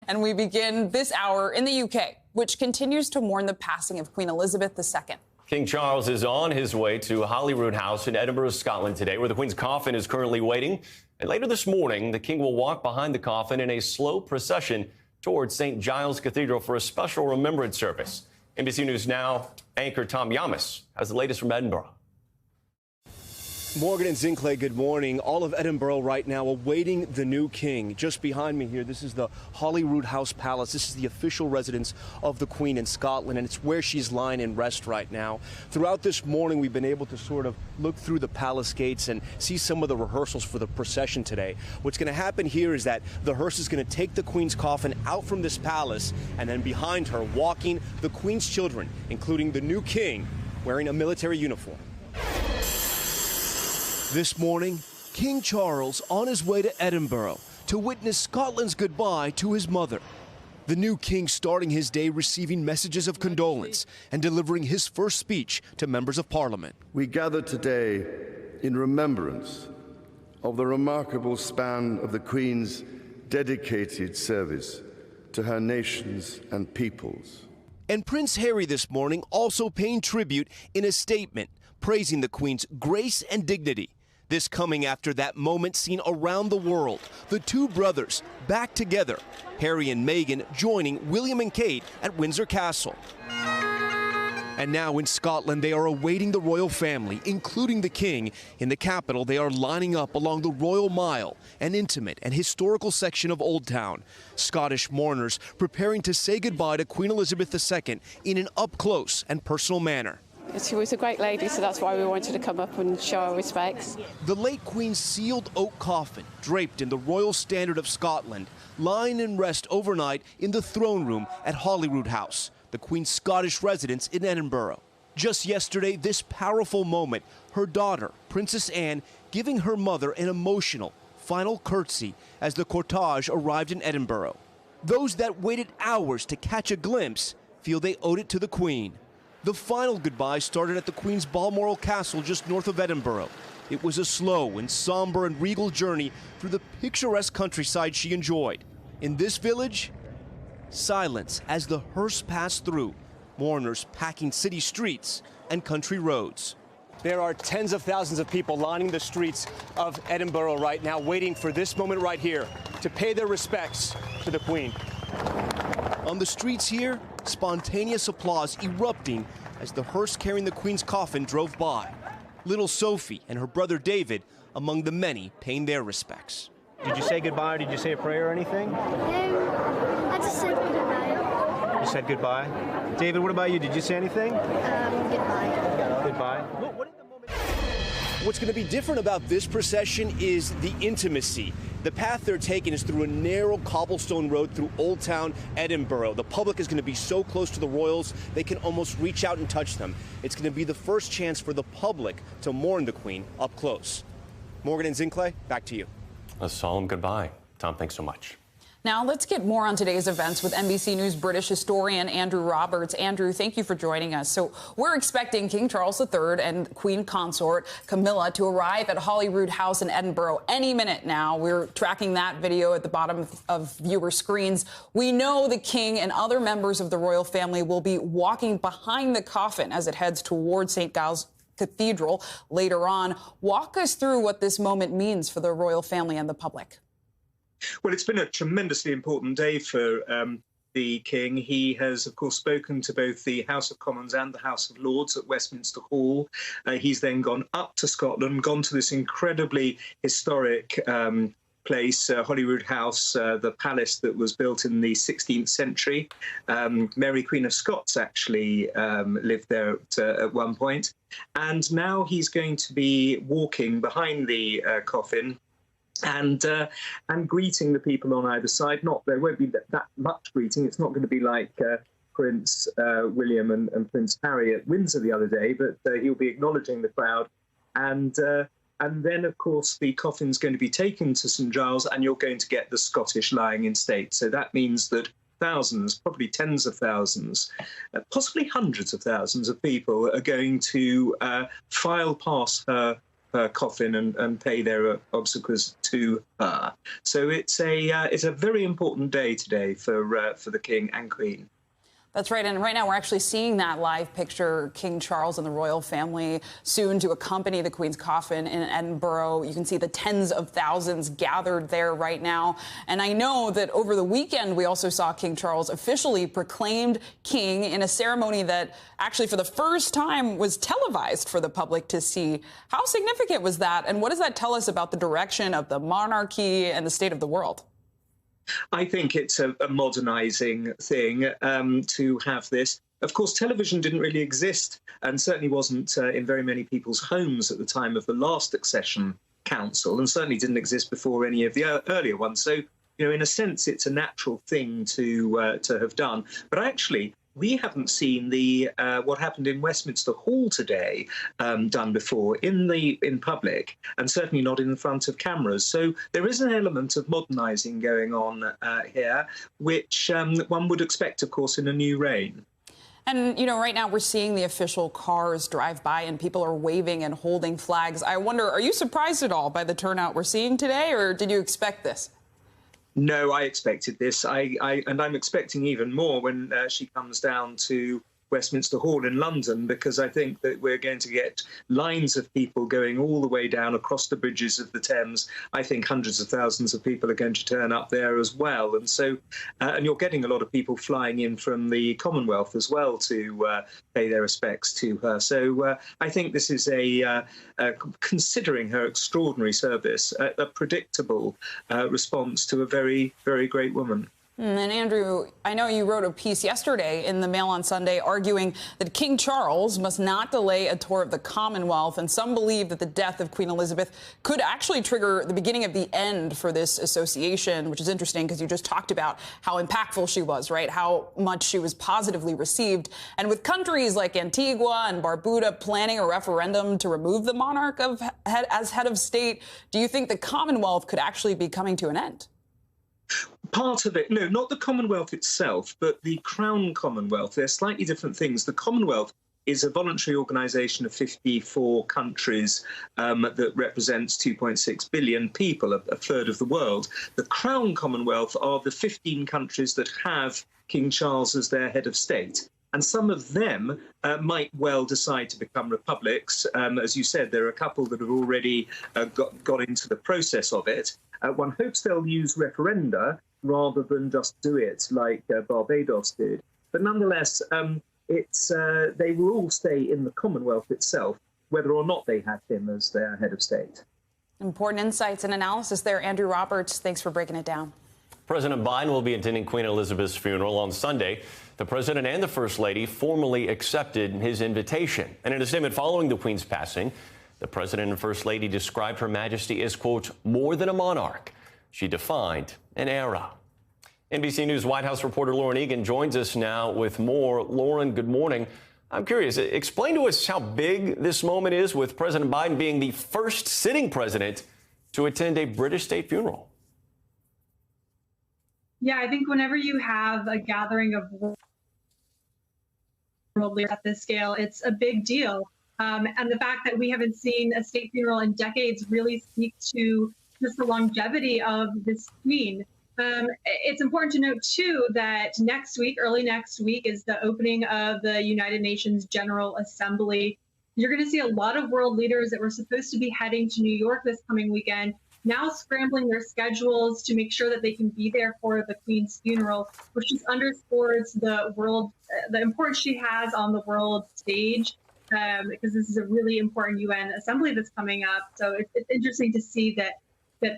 And we begin this hour in the UK, which continues to mourn the passing of Queen Elizabeth II. King Charles is on his way to Holyroodhouse in Edinburgh, Scotland today, where the Queen's coffin is currently waiting. And later this morning, the King will walk behind the coffin in a slow procession towards St. Giles Cathedral for a special remembrance service. NBC News Now anchor Tom Yamas has the latest from Edinburgh. Morgan and Zinkley, good morning. All of Edinburgh right now awaiting the new king. Just behind me here, this is the Holyroodhouse Palace. This is the official residence of the Queen in Scotland, and it's where she's lying in rest right now. Throughout this morning, we've been able to sort of look through the palace gates and see some of the rehearsals for the procession today. What's going to happen here is that the hearse is going to take the Queen's coffin out from this palace, and then behind her, walking the Queen's children, including the new king, wearing a military uniform. This morning, King Charles on his way to Edinburgh to witness Scotland's goodbye to his mother. The new king starting his day receiving messages of condolence and delivering his first speech to members of parliament. We gather today in remembrance of the remarkable span of the Queen's dedicated service to her nations and peoples. And Prince Harry this morning also paying tribute in a statement, praising the Queen's grace and dignity. This coming after that moment seen around the world, the two brothers back together, Harry and Meghan joining William and Kate at Windsor Castle. And now in Scotland, they are awaiting the royal family, including the king. In the capital, they are lining up along the Royal Mile, an intimate and historical section of Old Town. Scottish mourners preparing to say goodbye to Queen Elizabeth II in an up-close and personal manner. She was a great lady, so that's why we wanted to come up and show our respects. The late Queen's sealed oak coffin, draped in the royal standard of Scotland, lying in rest overnight in the throne room at Holyroodhouse, the Queen's Scottish residence in Edinburgh. Just yesterday, this powerful moment, her daughter, Princess Anne, giving her mother an emotional final curtsy as the cortege arrived in Edinburgh. Those that waited hours to catch a glimpse feel they owed it to the Queen. The final goodbye started at the Queen's Balmoral Castle just north of Edinburgh. It was a slow and somber and regal journey through the picturesque countryside she enjoyed. In this village, silence as the hearse passed through, mourners packing city streets and country roads. There are tens of thousands of people lining the streets of Edinburgh right now, waiting for this moment right here to pay their respects to the Queen. On the streets here, spontaneous applause erupting as the hearse carrying the Queen's coffin drove by. Little Sophie and her brother David among the many paying their respects. Did you say goodbye? Did you say a prayer or anything? No, I just said goodbye. You said goodbye? David, what about you? Did you say anything? Goodbye. Goodbye. What's going to be different about this procession is the intimacy. The path they're taking is through a narrow cobblestone road through Old Town, Edinburgh. The public is going to be so close to the royals, they can almost reach out and touch them. It's going to be the first chance for the public to mourn the Queen up close. Morgan and Zinkley, back to you. A solemn goodbye. Tom, thanks so much. Now, let's get more on today's events with NBC News British historian Andrew Roberts. Andrew, thank you for joining us. So we're expecting King Charles III and Queen Consort Camilla to arrive at Holyroodhouse in Edinburgh any minute now. We're tracking that video at the bottom of viewer screens. We know the king and other members of the royal family will be walking behind the coffin as it heads towards St. Giles Cathedral later on. Walk us through what this moment means for the royal family and the public. Well, it's been a tremendously important day for the King. He has, of course, spoken to both the House of Commons and the House of Lords at Westminster Hall. He's then gone up to Scotland, gone to this incredibly historic place, Holyroodhouse, the palace that was built in the 16th century. Mary, Queen of Scots, actually lived there at one point. And now he's going to be walking behind the coffin and greeting the people on either side. There won't be that much greeting. It's not going to be like Prince William and Prince Harry at Windsor the other day, but he'll be acknowledging the crowd. And then, of course, the coffin's going to be taken to St. Giles, and you're going to get the Scottish lying in state. So that means that thousands, probably tens of thousands, possibly hundreds of thousands of people are going to file past her her coffin and pay their obsequies to her. So it's a very important day today for the King and Queen. That's right. And right now we're actually seeing that live picture, King Charles and the royal family soon to accompany the Queen's coffin in Edinburgh. You can see the tens of thousands gathered there right now. And I know that over the weekend, we also saw King Charles officially proclaimed king in a ceremony that actually for the first time was televised for the public to see. How significant was that? And what does that tell us about the direction of the monarchy and the state of the world? I think it's a modernising thing to have this. Of course, television didn't really exist and certainly wasn't in very many people's homes at the time of the last accession council, and certainly didn't exist before any of the earlier ones. So, you know, in a sense, it's a natural thing to have done. But actually, we haven't seen the what happened in Westminster Hall today done before in public, and certainly not in front of cameras. So there is an element of modernising going on here, which one would expect, of course, in a new reign. And, you know, right now we're seeing the official cars drive by and people are waving and holding flags. I wonder, are you surprised at all by the turnout we're seeing today, or did you expect this? No, I expected this. And I'm expecting even more when she comes down to Westminster Hall in London, because I think that we're going to get lines of people going all the way down across the bridges of the Thames. I think hundreds of thousands of people are going to turn up there as well. And so, and you're getting a lot of people flying in from the Commonwealth as well to pay their respects to her. So I think this is considering her extraordinary service, a predictable response to a very, very great woman. And Andrew, I know you wrote a piece yesterday in the Mail on Sunday arguing that King Charles must not delay a tour of the Commonwealth, and some believe that the death of Queen Elizabeth could actually trigger the beginning of the end for this association, which is interesting because you just talked about how impactful she was, right? How much she was positively received. And with countries like Antigua and Barbuda planning a referendum to remove the monarch as head of state, do you think the Commonwealth could actually be coming to an end? Part of it, no, not the Commonwealth itself, but the Crown Commonwealth. They're slightly different things. The Commonwealth is a voluntary organisation of 54 countries that represents 2.6 billion people, a third of the world. The Crown Commonwealth are the 15 countries that have King Charles as their head of state. And some of them might well decide to become republics. As you said, there are a couple that have already got into the process of it. One hopes they'll use referenda rather than just do it like Barbados did. But nonetheless, they will all stay in the Commonwealth itself, whether or not they have him as their head of state. Important insights and analysis there, Andrew Roberts. Thanks for breaking it down. President Biden will be attending Queen Elizabeth's funeral on Sunday. The president and the first lady formally accepted his invitation. And in a statement following the Queen's passing, the president and first lady described Her Majesty as, quote, more than a monarch. She defined an era. NBC News White House reporter Lauren Egan joins us now with more. Lauren, good morning. I'm curious, explain to us how big this moment is with President Biden being the first sitting president to attend a British state funeral. Yeah, I think whenever you have a gathering of world leaders at this scale, it's a big deal. And the fact that we haven't seen a state funeral in decades really speaks to just the longevity of this queen. It's important to note, too, that next week, early next week, is the opening of the United Nations General Assembly. You're going to see a lot of world leaders that were supposed to be heading to New York this coming weekend now scrambling their schedules to make sure that they can be there for the Queen's funeral, which just underscores the importance she has on the world stage, because this is a really important UN assembly that's coming up. So it's interesting to see that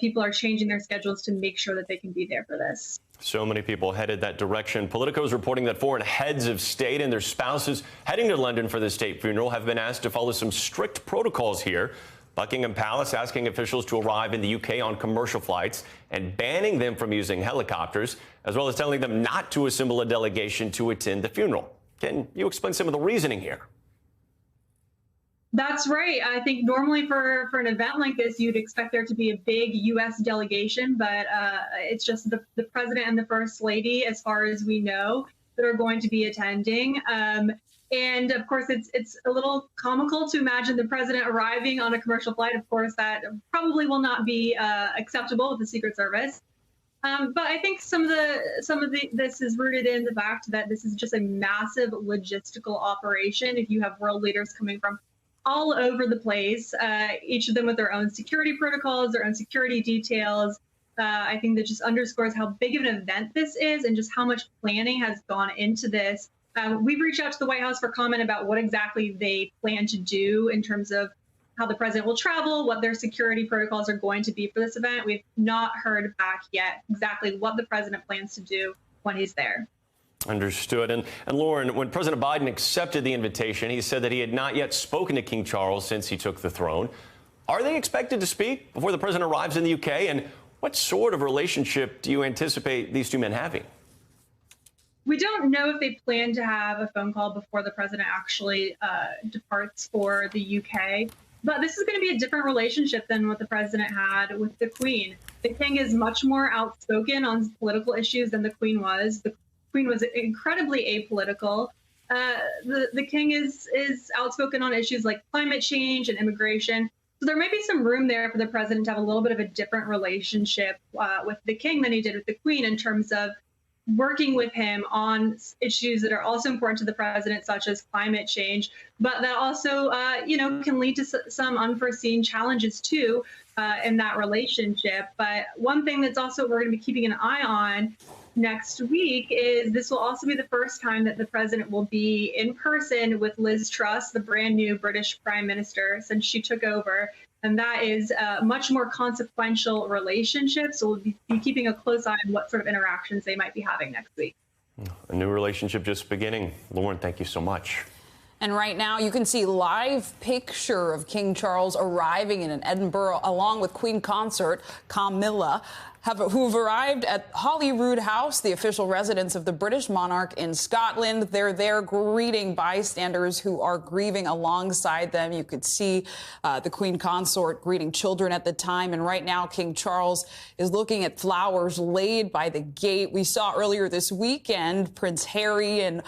people are changing their schedules to make sure that they can be there for this. So many people headed that direction. Politico is reporting that foreign heads of state and their spouses heading to London for the state funeral have been asked to follow some strict protocols here. Buckingham Palace asking officials to arrive in the UK on commercial flights and banning them from using helicopters, as well as telling them not to assemble a delegation to attend the funeral. Can you explain some of the reasoning here? That's right. I think normally for an event like this, you'd expect there to be a big U.S. delegation, but it's just the president and the first lady, as far as we know. that are going to be attending. And of course, it's a little comical to imagine the president arriving on a commercial flight. Of course, that probably will not be acceptable with the Secret Service. But I think some of this is rooted in the fact that this is just a massive logistical operation. If you have world leaders coming from all over the place, each of them with their own security protocols, their own security details, I think that just underscores how big of an event this is and just how much planning has gone into this. We've reached out to the White House for comment about what exactly they plan to do in terms of how the president will travel, what their security protocols are going to be for this event. We've not heard back yet exactly what the president plans to do when he's there. Understood. And Lauren, when President Biden accepted the invitation, he said that he had not yet spoken to King Charles since he took the throne. Are they expected to speak before the president arrives in the UK? And what sort of relationship do you anticipate these two men having? We don't know if they plan to have a phone call before the president actually departs for the UK. But this is going to be a different relationship than what the president had with the Queen. The king is much more outspoken on political issues than the Queen was. The Queen was incredibly apolitical. The king is outspoken on issues like climate change and immigration. So there may be some room there for the president to have a little bit of a different relationship with the king than he did with the Queen in terms of working with him on issues that are also important to the president, such as climate change, but that also, can lead to some unforeseen challenges too in that relationship. But one thing that's also we're going to be keeping an eye on next week is this will also be the first time that the president will be in person with Liz Truss, the brand new British Prime Minister, since she took over. And that is a much more consequential relationship. So we'll be keeping a close eye on what sort of interactions they might be having next week. A new relationship just beginning. Lauren, thank you so much. And right now you can see live picture of King Charles arriving in Edinburgh along with Queen Consort Camilla, who've arrived at Holyroodhouse, the official residence of the British monarch in Scotland. They're there greeting bystanders who are grieving alongside them. You could see the Queen Consort greeting children at the time. And right now, King Charles is looking at flowers laid by the gate. We saw earlier this weekend Prince Harry and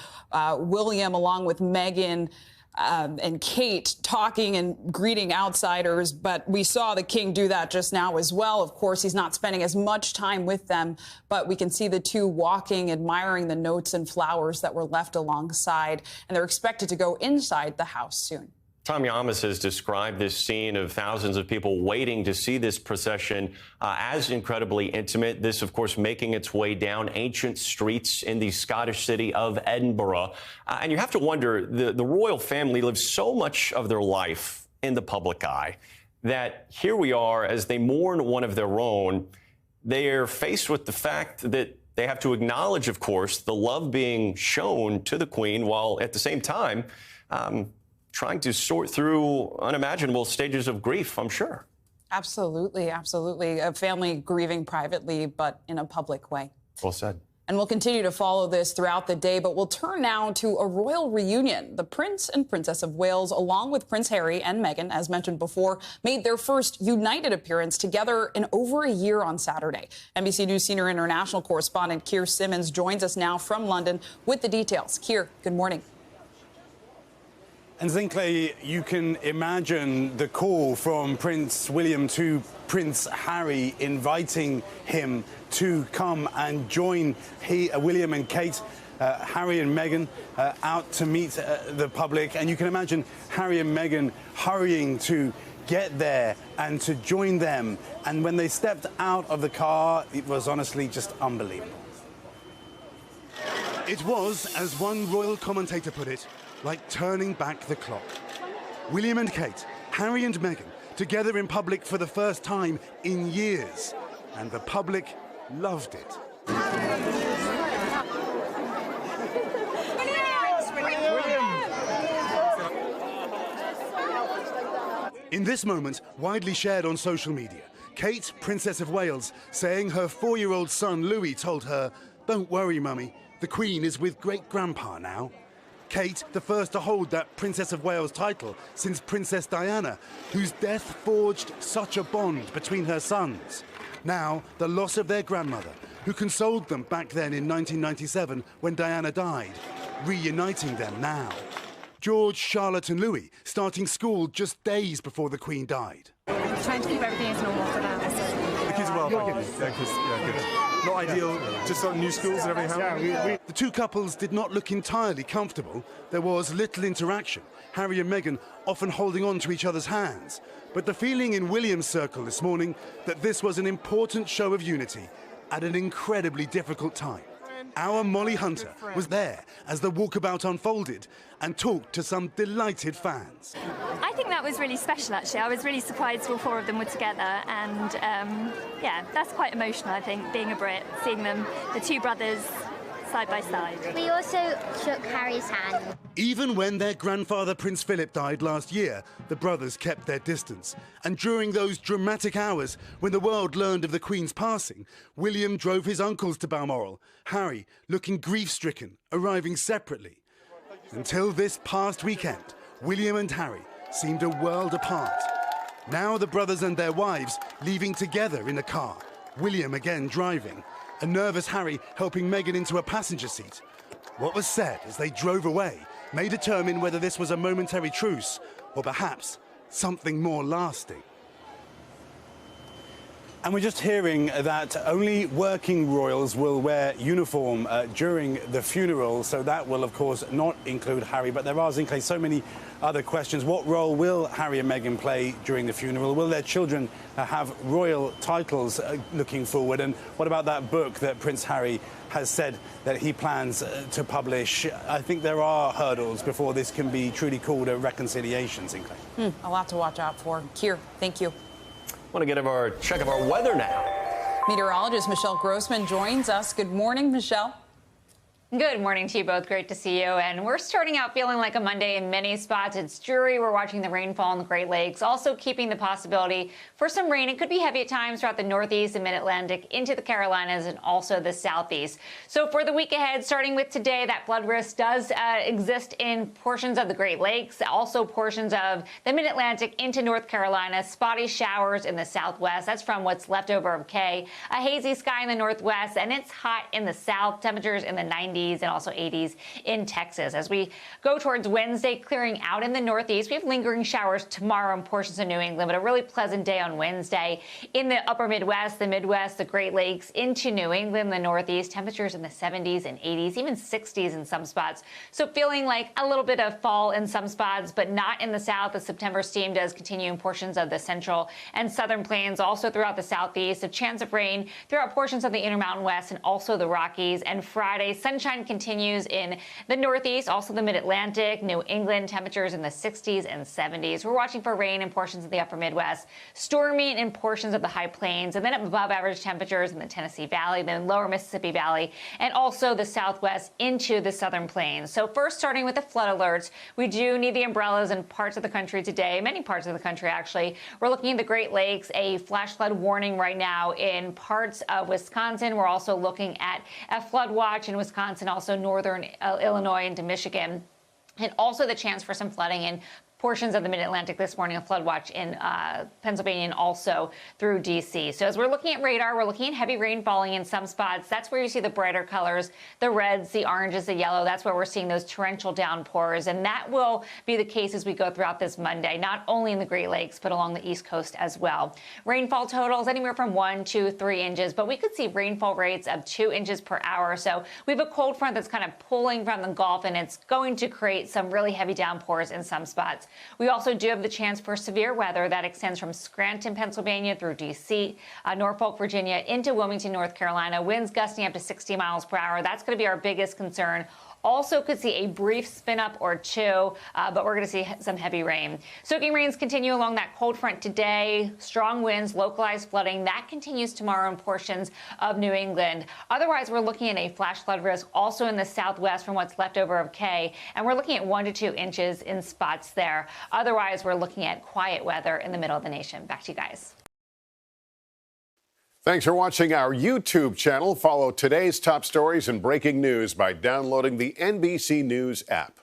William, along with Meghan and Kate, talking and greeting outsiders, but we saw the king do that just now as well. Of course, he's not spending as much time with them, but we can see the two walking, admiring the notes and flowers that were left alongside, and they're expected to go inside the house soon. Tom Yamas has described this scene of thousands of people waiting to see this procession as incredibly intimate. This, of course, making its way down ancient streets in the Scottish city of Edinburgh. And you have to wonder, the royal family lives so much of their life in the public eye that here we are as they mourn one of their own. They are faced with the fact that they have to acknowledge, of course, the love being shown to the Queen, while at the same time trying to sort through unimaginable stages of grief, I'm sure. Absolutely, absolutely. A family grieving privately, but in a public way. Well said. And we'll continue to follow this throughout the day, but we'll turn now to a royal reunion. The Prince and Princess of Wales, along with Prince Harry and Meghan, as mentioned before, made their first united appearance together in over a year on Saturday. NBC News senior international correspondent Keir Simmons joins us now from London with the details. Keir, good morning. And Zinkley, you can imagine the call from Prince William to Prince Harry inviting him to come and join William and Kate, Harry and Meghan, out to meet the public. And you can imagine Harry and Meghan hurrying to get there and to join them. And when they stepped out of the car, it was honestly just unbelievable. It was, as one royal commentator put it, like turning back the clock. William and Kate, Harry and Meghan, together in public for the first time in years. And the public loved it. In this moment, widely shared on social media, Kate, Princess of Wales, saying her 4-year-old son Louis told her, "Don't worry, Mummy, the Queen is with great-grandpa now." Kate, the first to hold that Princess of Wales title since Princess Diana, whose death forged such a bond between her sons. Now, the loss of their grandmother, who consoled them back then in 1997 when Diana died, reuniting them now. George, Charlotte and Louis starting school just days before the Queen died. Trying to keep everything as normal for them. The kids are well back. Yeah, good. Not ideal, just on new schools and everything. The two couples did not look entirely comfortable. There was little interaction, Harry and Meghan often holding on to each other's hands. But the feeling in William's circle this morning that this was an important show of unity at an incredibly difficult time. Our Molly Hunter was there as the walkabout unfolded and talked to some delighted fans. I think that was really special, actually. I was really surprised all four of them were together, and yeah, that's quite emotional, I think, being a Brit, seeing them, the two brothers, side by side. We also shook Harry's hand. Even when their grandfather Prince Philip died last year, the brothers kept their distance. And during those dramatic hours when the world learned of the Queen's passing, William drove his uncles to Balmoral, Harry looking grief-stricken, arriving separately. Until this past weekend, William and Harry seemed a world apart. Now the brothers and their wives leaving together in a car, William again driving, a nervous Harry helping Meghan into a passenger seat. What was said as they drove away may determine whether this was a momentary truce or perhaps something more lasting. And we're just hearing that only working royals will wear uniform during the funeral, so that will, of course, not include Harry. But there are, Zinke, so many other questions. What role will Harry and Meghan play during the funeral? Will their children have royal titles looking forward? And what about that book that Prince Harry has said that he plans to publish? I think there are hurdles before this can be truly called a reconciliation, Zinke. A lot to watch out for. Keir, thank you. Want to get our check of our weather now. Meteorologist Michelle Grossman joins us. Good morning, Michelle. Good morning to you both. Great to see you. And we're starting out feeling like a Monday in many spots. It's dreary. We're watching the rainfall in the Great Lakes, also keeping the possibility for some rain. It could be heavy at times throughout the Northeast and Mid-Atlantic into the Carolinas and also the Southeast. So for the week ahead, starting with today, that flood risk does exist in portions of the Great Lakes, also portions of the Mid-Atlantic into North Carolina, spotty showers in the Southwest. That's from what's left over of Kay. A hazy sky in the Northwest, and it's hot in the South. Temperatures in the 90s. And also 80s in Texas. As we go towards Wednesday, clearing out in the Northeast, we have lingering showers tomorrow in portions of New England, but a really pleasant day on Wednesday. In the upper Midwest, the Midwest, the Great Lakes, into New England, the Northeast, temperatures in the 70s and 80s, even 60s in some spots. So feeling like a little bit of fall in some spots, but not in the South. The September steam does continue in portions of the central and southern plains, also throughout the Southeast. A chance of rain throughout portions of the Intermountain West and also the Rockies. And Friday, sunshine continues in the Northeast, also the Mid-Atlantic, New England, temperatures in the 60s and 70s. We're watching for rain in portions of the upper Midwest, stormy in portions of the high plains, and then above average temperatures in the Tennessee Valley, then lower Mississippi Valley, and also the Southwest into the southern plains. So first, starting with the flood alerts, we do need the umbrellas in parts of the country today, many parts of the country actually. We're looking at the Great Lakes, a flash flood warning right now in parts of Wisconsin. We're also looking at a flood watch in Wisconsin, also northern Illinois into Michigan, and also the chance for some flooding in portions of the Mid-Atlantic this morning, a flood watch in Pennsylvania and also through D.C. So as we're looking at radar, we're looking at heavy rain falling in some spots. That's where you see the brighter colors, the reds, the oranges, the yellow. That's where we're seeing those torrential downpours. And that will be the case as we go throughout this Monday, not only in the Great Lakes, but along the East Coast as well. Rainfall totals anywhere from 1 to 3 inches, but we could see rainfall rates of 2 inches per hour. So we have a cold front that's kind of pulling from the Gulf, and it's going to create some really heavy downpours in some spots. We also do have the chance for severe weather that extends from Scranton, Pennsylvania through D.C., Norfolk, Virginia, into Wilmington, North Carolina. Winds gusting up to 60 miles per hour. That's going to be our biggest concern. Also could see a brief spin up or two, but we're going to see some heavy rain. Soaking rains continue along that cold front today. Strong winds, localized flooding. That continues tomorrow in portions of New England. Otherwise, we're looking at a flash flood risk also in the Southwest from what's left over of Kay, and we're looking at 1 to 2 inches in spots there. Otherwise, we're looking at quiet weather in the middle of the nation. Back to you guys. Thanks for watching our YouTube channel. Follow today's top stories and breaking news by downloading the NBC News app.